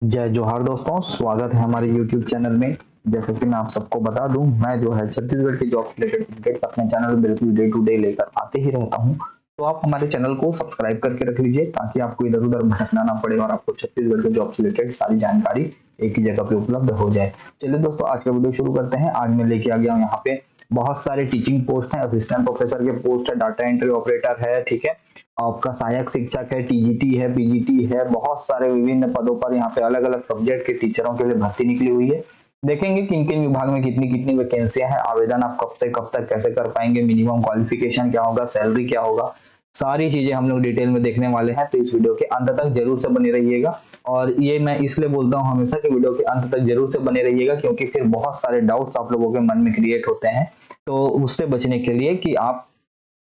जय जोहार दोस्तों, स्वागत है हमारे YouTube चैनल में। जैसे कि मैं आप सबको बता दूं, मैं जो है छत्तीसगढ़ के जॉब रिलेटेड अपडेट्स अपने चैनल में बिल्कुल डे टू डे लेकर आते ही रहता हूं। तो आप हमारे चैनल को सब्सक्राइब करके रख लीजिए ताकि आपको इधर-उधर भटकना ना पड़े और आपको छत्तीसगढ़ के जॉब से रिलेटेड सारी जानकारी एक ही जगह पे उपलब्ध हो जाए। चलिए दोस्तों, आज का वीडियो शुरू करते हैं। आज मैं लेके आ गया हूँ यहाँ पे बहुत सारे टीचिंग पोस्ट हैं, असिस्टेंट प्रोफेसर के पोस्ट है, डाटा एंट्री ऑपरेटर है, ठीक है, आपका सहायक शिक्षक है, टीजीटी है, पीजीटी है, बहुत सारे विभिन्न पदों पर यहाँ पे अलग अलग सब्जेक्ट के टीचरों के लिए भर्ती निकली हुई है। देखेंगे किन किन विभाग में कितनी कितनी वैकेंसियां हैं, आवेदन आप कब से कब तक कैसे कर पाएंगे, मिनिमम क्वालिफिकेशन क्या होगा, सैलरी क्या होगा, सारी चीजें हम लोग डिटेल में देखने वाले हैं। तो इस वीडियो के अंत तक जरूर से बने रहिएगा। और ये मैं इसलिए बोलता हूँ हमेशा कि वीडियो के अंत तक जरूर से बने रहिएगा, क्योंकि फिर बहुत सारे डाउट्स आप लोगों के मन में क्रिएट होते हैं। तो उससे बचने के लिए कि आप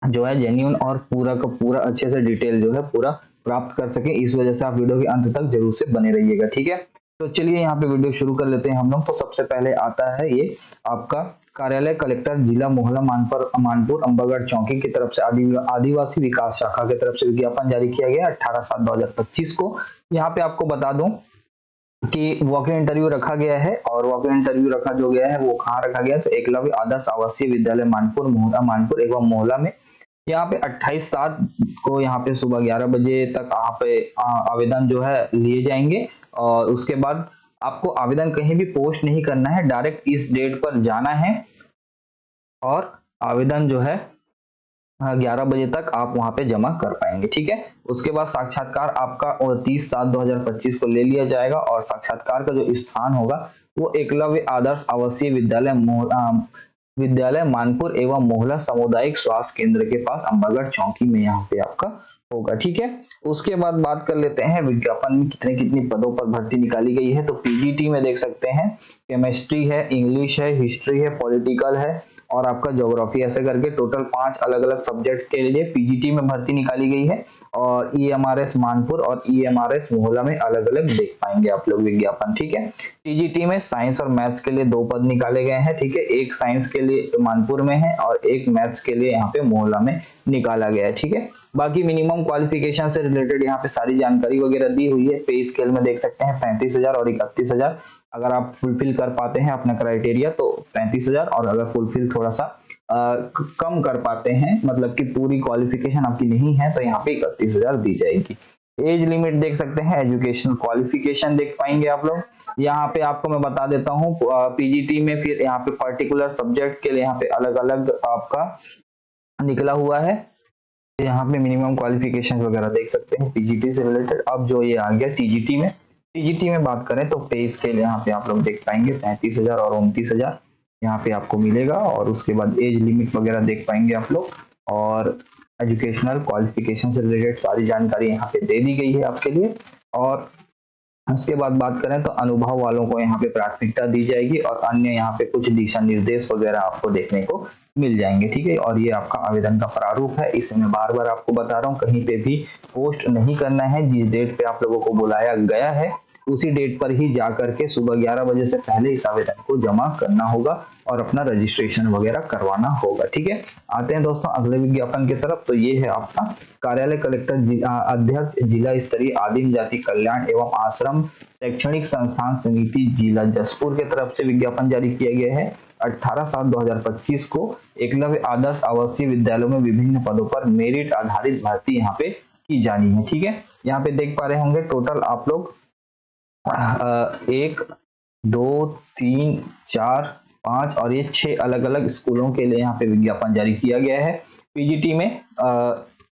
जो है जेन्युइन और पूरा का पूरा अच्छे से डिटेल जो है पूरा प्राप्त कर सके, इस वजह से आप वीडियो के अंत तक जरूर से बने रहिएगा, ठीक है। तो चलिए यहाँ पे वीडियो शुरू कर लेते हैं हम लोग। तो सबसे पहले आता है ये आपका कार्यालय कलेक्टर जिला मोहला मानपुर अंबागढ़ चौकी की तरफ से आदिवासी विकास शाखा की तरफ से विज्ञापन जारी किया गया 18/7/2025 को। यहाँ पे आपको बता दूं कि वॉक इन इंटरव्यू रखा गया है, और वॉक इन इंटरव्यू रखा जो गया है वो कहाँ रखा गया है, तो एकलव्य आदर्श आवासीय विद्यालय मानपुर एवं मोहला में। यहाँ पे 28/7 को यहाँ पे सुबह 11 बजे तक यहाँ पे आवेदन जो है लिए जाएंगे। और उसके बाद आपको आवेदन कहीं भी पोस्ट नहीं करना है, डायरेक्ट इस डेट पर जाना है और आवेदन जो है 11 बजे तक आप वहां पे जमा कर पाएंगे, ठीक है। उसके बाद साक्षात्कार आपका 29/7/2025 को ले लिया जाएगा, और साक्षात्कार का जो स्थान होगा वो एकलव्य आदर्श आवासीय विद्यालय मानपुर एवं मोहला सामुदायिक स्वास्थ्य केंद्र के पास अंबागढ़ चौकी में यहाँ पे आपका होगा, ठीक है। उसके बाद बात कर लेते हैं विज्ञापन में कितने कितनी पदों पर भर्ती निकाली गई है। तो पीजीटी में देख सकते हैं केमिस्ट्री है, इंग्लिश है, हिस्ट्री है, पॉलिटिकल है और आपका ज्योग्राफी, ऐसे करके टोटल 5 अलग अलग सब्जेक्ट के लिए पीजीटी में भर्ती निकाली गई है। और ईएमआरएस मानपुर और ईएमआरएस मोहला में अलग अलग देख पाएंगे आप लोग विज्ञापन, ठीक है। टीजीटी में साइंस और मैथ्स के लिए 2 पद निकाले गए हैं, ठीक है। एक साइंस के लिए मानपुर में है और एक मैथ्स के लिए यहाँ पे मोहला में निकाला गया है, ठीक है। बाकी मिनिमम क्वालिफिकेशन से रिलेटेड यहाँ पे सारी जानकारी वगैरह दी हुई है। पे स्केल में देख सकते हैं 35,000 और 31,000। अगर आप फुलफिल कर पाते हैं अपना क्राइटेरिया तो 35,000, और अगर फुलफिल थोड़ा सा कम कर पाते हैं, मतलब कि पूरी क्वालिफिकेशन आपकी नहीं है, तो यहाँ पे 31,000 दी जाएगी। एज लिमिट देख सकते हैं, एजुकेशनल क्वालिफिकेशन देख पाएंगे आप लोग। यहाँ पे आपको मैं बता देता हूँ पीजीटी में फिर यहाँ पे पर्टिकुलर सब्जेक्ट के लिए यहाँ पे अलग अलग आपका निकला हुआ है। यहाँ पे मिनिमम क्वालिफिकेशन वगैरह देख सकते हैं पीजीटी से रिलेटेड। अब जो ये आ गया टीजीटी में बात करें तो पे स्केल यहाँ पे आप लोग देख पाएंगे 35,000 और 29,000 यहाँ पे आपको मिलेगा। और उसके बाद एज लिमिट वगैरह देख पाएंगे आप लोग, और एजुकेशनल क्वालिफिकेशन से रिलेटेड सारी जानकारी यहाँ पे दे दी गई है आपके लिए। और उसके बाद बात करें तो अनुभव वालों को यहाँ पे प्राथमिकता दी जाएगी, और अन्य यहाँ पे कुछ दिशा निर्देश वगैरह आपको देखने को मिल जाएंगे, ठीक है। और ये आपका आवेदन का प्रारूप है, इसे मैं बार बार आपको बता रहा हूँ, कहीं पे भी पोस्ट नहीं करना है। जिस डेट पे आप लोगों को बुलाया गया है उसी डेट पर ही जा करके सुबह 11 बजे से पहले इस आवेदन को जमा करना होगा और अपना रजिस्ट्रेशन वगैरह करवाना होगा, ठीक है। आते हैं दोस्तों अगले विज्ञापन की तरफ। तो ये है आपका कार्यालय कलेक्टर अध्यक्ष जिला स्तरीय आदिम जाति कल्याण एवं आश्रम शैक्षणिक संस्थान समिति जिला जसपुर की तरफ से विज्ञापन जारी किया गया है 18/7/2025 को। एकलव्य आदर्श आवासीय विद्यालयों में विभिन्न पदों पर मेरिट आधारित भर्ती यहाँ पे की जानी है, ठीक है। यहाँ पे देख पा रहे होंगे टोटल आप लोग 1 2 3 4 5 और ये 6 अलग अलग स्कूलों के लिए यहाँ पे विज्ञापन जारी किया गया है। पीजीटी में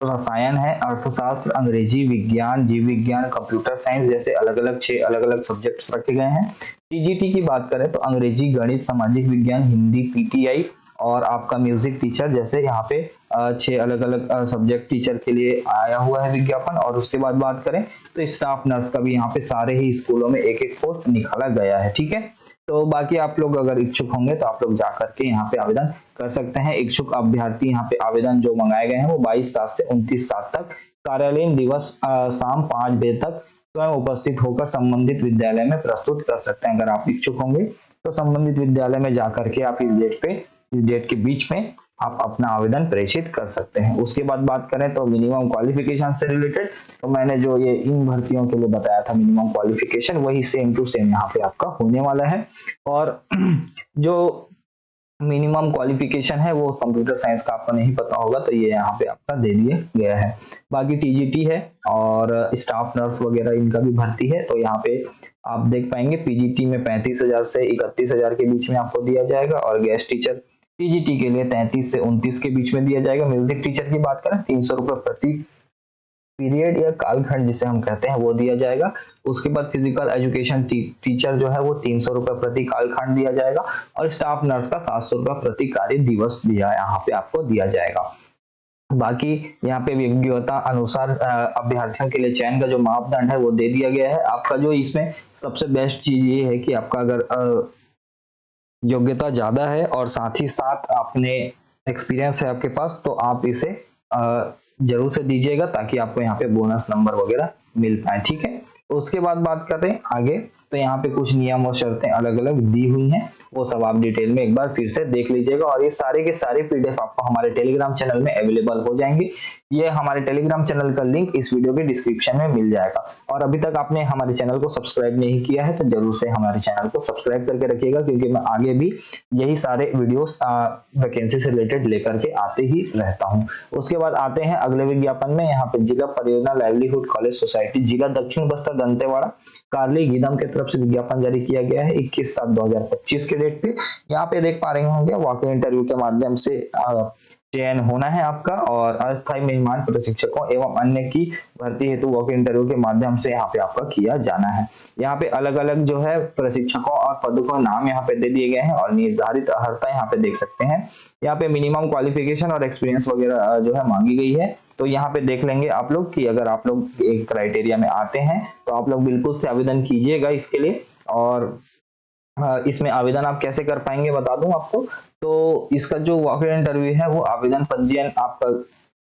रसायन है, अर्थशास्त्र, अंग्रेजी, विज्ञान, जीव विज्ञान, कंप्यूटर साइंस जैसे अलग अलग 6 अलग अलग सब्जेक्ट्स रखे गए हैं। टीजीटी की बात करें तो अंग्रेजी, गणित, सामाजिक विज्ञान, हिंदी, पीटीआई और आपका म्यूजिक टीचर जैसे यहाँ पे 6 अलग अलग सब्जेक्ट टीचर के लिए आया हुआ है विज्ञापन। और उसके बाद बात करें तो स्टाफ नर्स का भी यहाँ पे सारे ही स्कूलों में एक एक पोस्ट निकाला गया है, ठीक है। तो बाकी आप लोग अगर इच्छुक होंगे तो आप लोग जाकर के यहाँ पे आवेदन कर सकते हैं। इच्छुक अभ्यर्थी यहाँ पे आवेदन जो मंगाए गए हैं वो 22/7 से 29/7 तक कार्यालयीन दिवस शाम 5 बजे तक स्वयं उपस्थित होकर संबंधित विद्यालय में प्रस्तुत कर सकते हैं। अगर आप इच्छुक होंगे तो संबंधित विद्यालय में जाकर के आप इस डेट के बीच में आप अपना आवेदन प्रेषित कर सकते हैं। उसके बाद बात करें तो मिनिमम क्वालिफिकेशन से रिलेटेड, तो मैंने जो ये इन भर्तियों के लिए बताया था मिनिमम क्वालिफिकेशन, वही सेम टू सेम यहाँ पे आपका होने वाला है। और जो मिनिमम क्वालिफिकेशन है वो कंप्यूटर साइंस का आपको नहीं पता होगा तो ये यहाँ पे आपका दे दिया गया है। बाकी टीजीटी है और स्टाफ नर्स वगैरह इनका भी भर्ती है, तो यहाँ पे आप देख पाएंगे पीजीटी में 35,000 से 31,000 के बीच में आपको दिया जाएगा, और गेस्ट टीचर टीजीटी के लिए 33 से 29 के बीच में दिया जाएगा। म्यूजिक टीचर की बात करें 300 रुपये प्रति पीरियड या कालखंड जिसे हम कहते हैं वो दिया जाएगा। उसके बाद फिजिकल एजुकेशन टीचर जो है वो 300 रुपये प्रति कालखंड दिया जाएगा, और स्टाफ नर्स का 700 रुपये प्रति कार्य दिवस दिया यहाँ पे आपको दिया जाएगा। बाकी यहाँ पे योग्यता अनुसार अभ्यर्थियों के लिए चयन का जो मापदंड है वो दे दिया गया है। आपका जो इसमें सबसे बेस्ट चीज ये है कि आपका अगर योग्यता ज्यादा है और साथ ही साथ आपने एक्सपीरियंस है आपके पास, तो आप इसे जरूर से दीजिएगा ताकि आपको यहाँ पे बोनस नंबर वगैरह मिल पाए। ठीक है, उसके बाद बात करते हैं आगे, तो यहाँ पे कुछ नियम और शर्तें अलग अलग दी हुई हैं, वो सब आप डिटेल में एक बार फिर से देख लीजिएगा। और ये सारे के सारे पीडीएफ आपको हमारे टेलीग्राम चैनल में अवेलेबल हो जाएंगे। ये हमारे टेलीग्राम चैनल का लिंक इस वीडियो के डिस्क्रिप्शन में मिल जाएगा। और अभी तक आपने हमारे चैनल को सब्सक्राइब नहीं किया है तो जरूर से हमारे चैनल को सब्सक्राइब करके रखिएगा, क्योंकि मैं आगे भी यही सारे वीडियोस वैकेंसी से रिलेटेड लेकर के आते ही रहता हूँ। उसके बाद आते हैं अगले विज्ञापन में। यहाँ पे जिला परियोजना लाइवलीहुड कॉलेज सोसाइटी जिला दक्षिण बस्तर दंतेवाड़ा कार्ली गीदम की तरफ से विज्ञापन जारी किया गया है 21/7/2025 के डेट पे। यहाँ पे देख पा रहे होंगे वॉक इन इंटरव्यू के माध्यम से चयन होना है आपका, और अस्थायी मेहमान प्रशिक्षकों एवं अन्य की भर्ती हेतु वॉक इन इंटरव्यू के माध्यम से यहाँ पे आपका किया जाना है। यहाँ पे अलग अलग जो है प्रशिक्षकों और पदों का नाम यहाँ पे दे दिए गए हैं, और निर्धारित अर्हता यहाँ पे देख सकते हैं। यहाँ पे मिनिमम क्वालिफिकेशन और एक्सपीरियंस वगैरह जो है मांगी गई है, तो यहाँ पे देख लेंगे आप लोग कि अगर आप लोग एक क्राइटेरिया में आते हैं तो आप लोग बिल्कुल से आवेदन कीजिएगा इसके लिए। और इसमें आवेदन आप कैसे कर पाएंगे बता दूं आपको। तो इसका जो वॉक इन इंटरव्यू है वो आवेदन पंजीयन आपका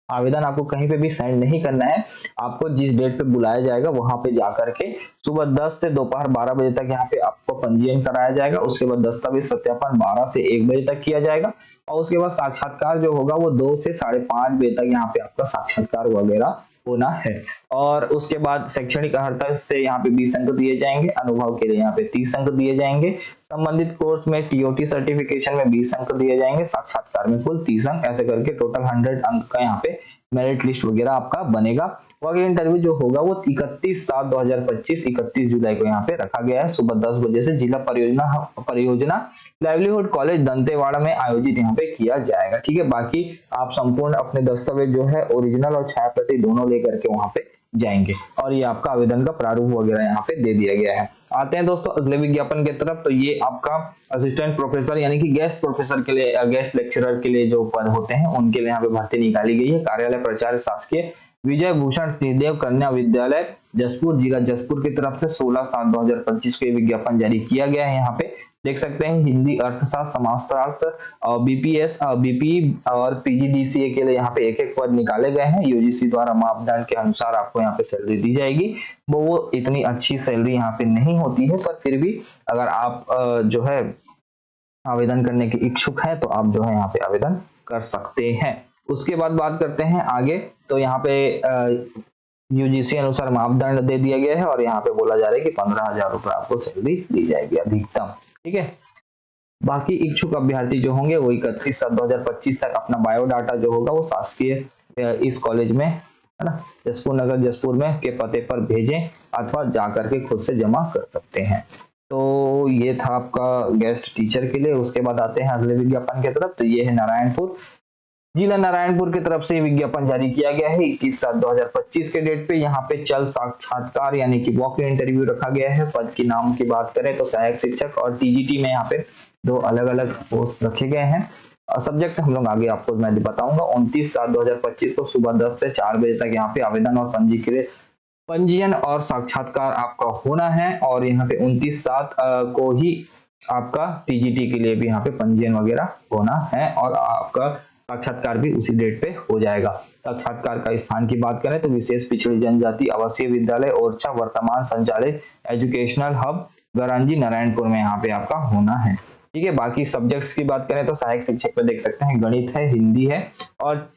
आवेदन आपको कहीं पे भी सेंड नहीं करना है। आपको जिस डेट पे बुलाया जाएगा वहां पे जाकर के सुबह 10 से दोपहर 12 बजे तक यहाँ पे आपको पंजीयन कराया जाएगा। उसके बाद दस्तावेज सत्यापन 12 से 1 बजे तक किया जाएगा, और उसके बाद साक्षात्कार जो होगा वो 2 से 5:30 बजे तक यहाँ पे आपका साक्षात्कार वगैरह होना है। और उसके बाद शैक्षणिक अर्हता से यहाँ पे 20 अंक दिए जाएंगे, अनुभव के लिए यहाँ पे 30 अंक दिए जाएंगे, संबंधित कोर्स में टीओटी सर्टिफिकेशन में 20 अंक दिए जाएंगे, साक्षात्कार में कुल 30 अंक, ऐसे करके टोटल 100 अंक का यहाँ पे मेरिट लिस्ट वगैरह आपका बनेगा। वॉक इन इंटरव्यू जो होगा वो 31/7/2025 31 जुलाई को यहाँ पे रखा गया है। सुबह 10 बजे से जिला परियोजना लाइवलीहुड कॉलेज दंतेवाड़ा में आयोजित यहाँ पे किया जाएगा। ठीक है, बाकी आप संपूर्ण अपने दस्तावेज जो है ओरिजिनल और छाया प्रति दोनों लेकर के वहां पे जाएंगे, और ये आपका आवेदन का प्रारूप वगैरह यहाँ पे दे दिया गया है। आते हैं दोस्तों अगले विज्ञापन की तरफ। तो ये आपका असिस्टेंट प्रोफेसर यानी कि गेस्ट प्रोफेसर के लिए गेस्ट लेक्चरर के लिए जो पद होते हैं उनके लिए यहाँ पे भर्ती निकाली गई है। कार्यालय प्राचार्य शासकीय विजय भूषण सिंहदेव कन्या विद्यालय जसपुर जिला जसपुर की तरफ से 16/7/2025 को विज्ञापन जारी किया गया है। यहाँ पे देख सकते हैं हिंदी, अर्थशास्त्र, समाजशास्त्र, बीपीएस, बीपी और पीजीडीसीए के लिए यहाँ पे एक एक पद निकाले गए हैं। यूजीसी द्वारा मापदंड के अनुसार आपको यहाँ पे सैलरी दी जाएगी। वो इतनी अच्छी सैलरी यहाँ पे नहीं होती है, पर फिर भी अगर आप जो है आवेदन करने के इच्छुक हैं तो आप जो है यहाँ पे आवेदन कर सकते हैं। उसके बाद बात करते हैं आगे, तो यहाँ पे यूजीसी अनुसार मापदंड दे दिया गया है, और यहाँ पे बोला जा रहा है कि 15,000 रुपए आपको सैलरी दी जाएगी अधिकतम। ठीक है, बाकी इच्छुक अभ्यर्थी जो होंगे वो 31/7/2025 तक अपना बायोडाटा जो होगा वो शासकीय इस कॉलेज में है ना जसपुर नगर जसपुर में के पते पर भेजें, अथवा जाकर के खुद से जमा कर सकते हैं। तो ये था आपका गेस्ट टीचर के लिए। उसके बाद आते हैं अगले विज्ञापन की तरफ। तो ये है नारायणपुर जिला नारायणपुर की तरफ से विज्ञापन जारी किया गया है 21/7/2025 के डेट पे। यहाँ पे चल साक्षात्कार यानी कि वॉक इन इंटरव्यू रखा गया है। पद की नाम की बात करें तो सहायक शिक्षक और टीजीटी में यहाँ पे 2 अलग अलग पोस्ट रखे गए हैं। सब्जेक्ट हम लोग आगे आपको मैं बताऊंगा। 29/7/2025 को सुबह 10 से 4 बजे तक यहाँ पे आवेदन और पंजीयन और साक्षात्कार आपका होना है, और यहाँ पे 29/7 को ही आपका टीजीटी के लिए भी यहाँ पे पंजीयन वगैरह होना है, और आपका साक्षात्कार भी उसी डेट पे हो जाएगा। साक्षात्कार का स्थान की बात करें तो विशेष पिछड़ी जनजाति आवासीय विद्यालय ओरछा वर्तमान संचालित एजुकेशनल हब गरांजी नारायणपुर में यहाँ पे आपका होना है। ठीक है। बाकी सब्जेक्ट्स की बात करें तो सहायक शिक्षक में देख सकते हैं गणित है, हिंदी है और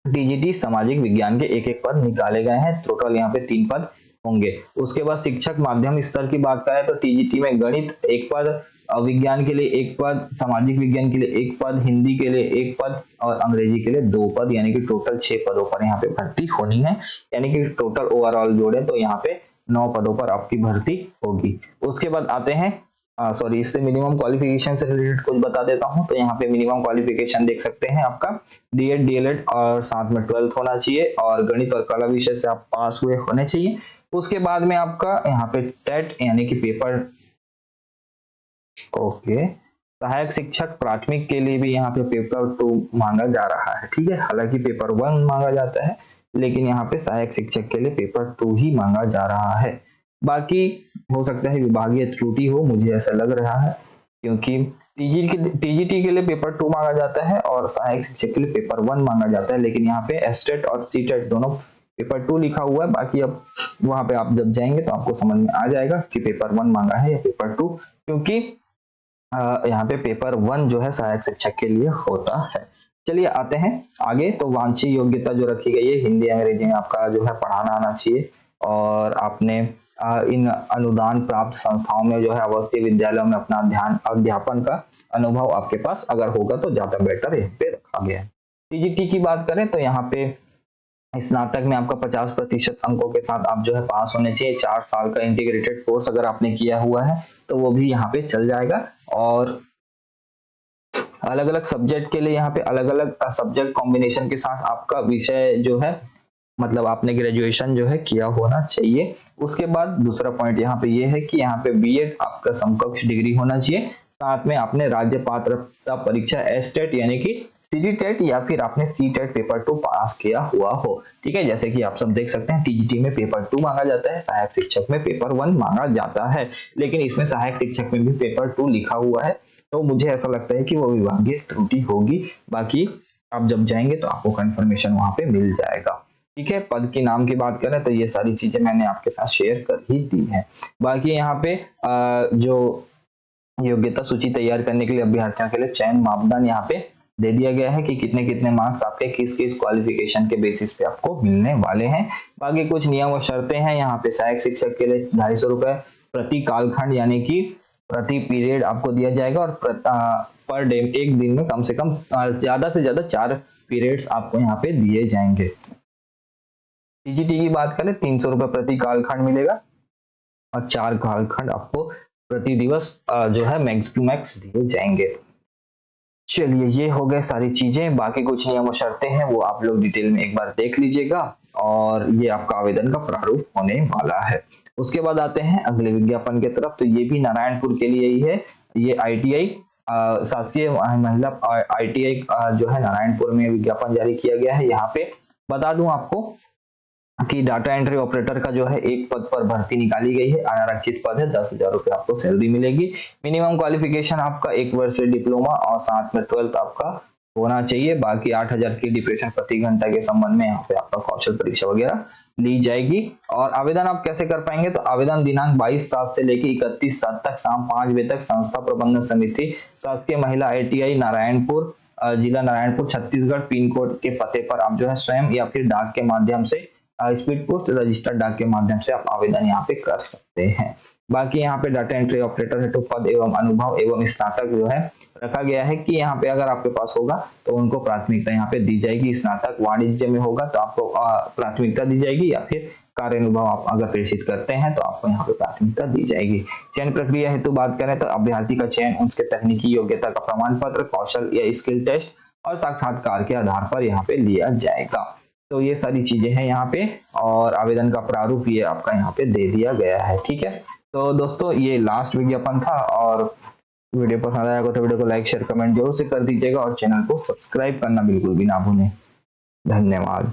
टीजीटी सामाजिक विज्ञान के एक एक पद निकाले गए हैं। टोटल यहाँ पे 3 पद होंगे। उसके बाद शिक्षक माध्यम स्तर की बात करें तो टीजीटी में गणित एक पद, विज्ञान के लिए एक पद, सामाजिक विज्ञान के लिए एक पद, हिंदी के लिए एक पद और अंग्रेजी के लिए 2 पद, यानी कि टोटल 6 पदों पर यहाँ पे भर्ती होनी है। यानी कि टोटल ओवरऑल जोड़े तो यहाँ पे 9 पदों पर आपकी भर्ती होगी। उसके बाद आते हैं सॉरी इससे मिनिमम क्वालिफिकेशन से रिलेटेड कुछ बता देता हूं। तो यहाँ पे मिनिमम क्वालिफिकेशन देख सकते हैं आपका डीएड, डीएलएड और साथ में 12th होना चाहिए और गणित और कला विषय से आप पास हुए होने चाहिए। उसके बाद में आपका यहाँ पे टेट यानी कि पेपर ओके। सहायक शिक्षक प्राथमिक के लिए भी यहाँ पे पेपर 2 मांगा जा रहा है। ठीक है, हालांकि पेपर 1 मांगा जाता है लेकिन यहाँ पे सहायक शिक्षक के लिए पेपर 2 ही मांगा जा रहा है। बाकी हो सकता है विभागीय त्रुटि हो, मुझे ऐसा लग रहा है, क्योंकि टीजीटी के लिए पेपर 2 मांगा जाता है और सहायक शिक्षक के लिए पेपर 1 मांगा जाता है, लेकिन यहाँ पे एस्टेट और सीटेट दोनों पेपर 2 लिखा हुआ है। बाकी अब वहां पे आप जब जाएंगे तो आपको समझ में आ जाएगा कि पेपर 1 मांगा है या पेपर 2, क्योंकि यहाँ पे पेपर 1 जो है सहायक शिक्षक के लिए होता है। चलिए आते हैं आगे। तो वांछनीय योग्यता जो रखी गई है, हिंदी अंग्रेजी में आपका जो है पढ़ाना आना चाहिए और आपने इन अनुदान प्राप्त संस्थाओं में जो है आवासीय विद्यालयों में अपना अध्यापन का अनुभव आपके पास अगर होगा तो ज्यादा बेटर यहाँ पे रखा गया है। टीजीटी की बात करें तो यहाँ पे स्नातक में आपका 50% अंकों के साथ आप जो है पास होने चाहिए। 4 साल का इंटीग्रेटेड कोर्स अगर आपने किया हुआ है तो वो भी यहाँ पे चल जाएगा और अलग अलग सब्जेक्ट के लिए यहाँ पे अलग अलग सब्जेक्ट कॉम्बिनेशन के साथ आपका विषय जो है मतलब आपने ग्रेजुएशन जो है किया होना चाहिए। उसके बाद दूसरा पॉइंट यहाँ पे ये है कि यहाँ पे बीएड आपका समकक्ष डिग्री होना चाहिए, साथ में आपने राज्य पात्रता परीक्षा एस्टेट यानी कि सीटीटेट या फिर आपने सीटेट पेपर 2 पास किया हुआ हो। ठीक है, जैसे कि आप सब देख सकते हैं टीजीटी में पेपर 2 मांगा जाता है, सहायक शिक्षक में पेपर 1 मांगा जाता है, लेकिन इसमें सहायक शिक्षक में भी पेपर 2 लिखा हुआ है। तो मुझे ऐसा लगता है कि वो विभागीय त्रुटि होगी। बाकी आप जब जाएंगे तो आपको कंफर्मेशन वहां पे मिल जाएगा। ठीक है, पद के नाम की बात करें तो ये सारी चीजें मैंने आपके साथ शेयर कर ही दी है। बाकी यहाँ पे जो योग्यता सूची तैयार करने के लिए अभ्यर्थियों के लिए चयन मापदंड यहाँ पे दे दिया गया है कि कितने कितने मार्क्स आपके किस किस क्वालिफिकेशन के बेसिस पे आपको मिलने वाले हैं। बाकी कुछ नियम और शर्तें हैं यहाँ पे। सहायक शिक्षक के लिए 250 रुपए प्रति कालखंड यानी कि प्रति पीरियड आपको दिया जाएगा और पर डे एक दिन में कम से कम ज्यादा से ज्यादा 4 पीरियड्स आपको यहाँ पे दिए जाएंगे। टीजीटी की बात करें 300 रुपए प्रति कालखंड मिलेगा और 4 कालखंड आपको प्रति दिवस जो है मैक्स टू मैक्स दिए जाएंगे। चलिए ये हो गए सारी चीजें। बाकी कुछ नियम और शर्तें हैं वो आप लोग डिटेल में एक बार देख लीजिएगा और ये आपका आवेदन का प्रारूप होने वाला है। उसके बाद आते हैं अगले विज्ञापन की तरफ। तो ये भी नारायणपुर के लिए ही है। ये आईटीआई शासकीय महिला आईटीआई जो है नारायणपुर में विज्ञापन जारी किया गया है। यहाँ पे बता दूं आपको कि डाटा एंट्री ऑपरेटर का जो है एक पद पर भर्ती निकाली गई है, अनारक्षित पद है, 10,000 रुपए आपको सैलरी मिलेगी। मिनिमम क्वालिफिकेशन आपका 1 वर्ष डिप्लोमा और साथ में 12th आपका होना चाहिए। बाकी 8,000 की डिप्रेशन प्रति घंटा के संबंध में यहाँ पे आपका कौशल परीक्षा वगैरह ली जाएगी। और आवेदन आप कैसे कर पाएंगे तो आवेदन दिनांक 22/7 से लेकर 31/7 तक शाम 5 बजे तक संस्था प्रबंधन समिति शासकीय महिला आईटीआई नारायणपुर जिला नारायणपुर छत्तीसगढ़ पिन कोड के पते पर आप जो है स्वयं या फिर डाक के माध्यम से स्पीड पोस्ट रजिस्टर्ड डाक के माध्यम से आप आवेदन यहाँ पे कर सकते हैं। बाकी यहाँ पे डाटा एंट्री ऑपरेटर हेतु पद एवं अनुभव एवं स्नातक जो है रखा गया है कि यहाँ पे अगर आपके पास होगा तो उनको प्राथमिकता यहाँ पे दी जाएगी। स्नातक वाणिज्य में होगा तो आपको प्राथमिकता दी जाएगी या फिर कार्य अनुभव आप अगर प्रेषित करते हैं तो आपको यहाँ पे प्राथमिकता दी जाएगी। चयन प्रक्रिया हेतु बात करें तो अभ्यर्थी का चयन उसके तकनीकी योग्यता का प्रमाण पत्र, कौशल या स्किल टेस्ट और साक्षात्कार के आधार पर यहाँ पे लिया जाएगा। तो ये सारी चीजें हैं यहाँ पे और आवेदन का प्रारूप ये आपका यहाँ पे दे दिया गया है। ठीक है, तो दोस्तों ये लास्ट विज्ञापन था और वीडियो पसंद आया तो वीडियो को लाइक शेयर कमेंट जरूर से कर दीजिएगा और चैनल को सब्सक्राइब करना बिल्कुल भी ना भूलें। धन्यवाद।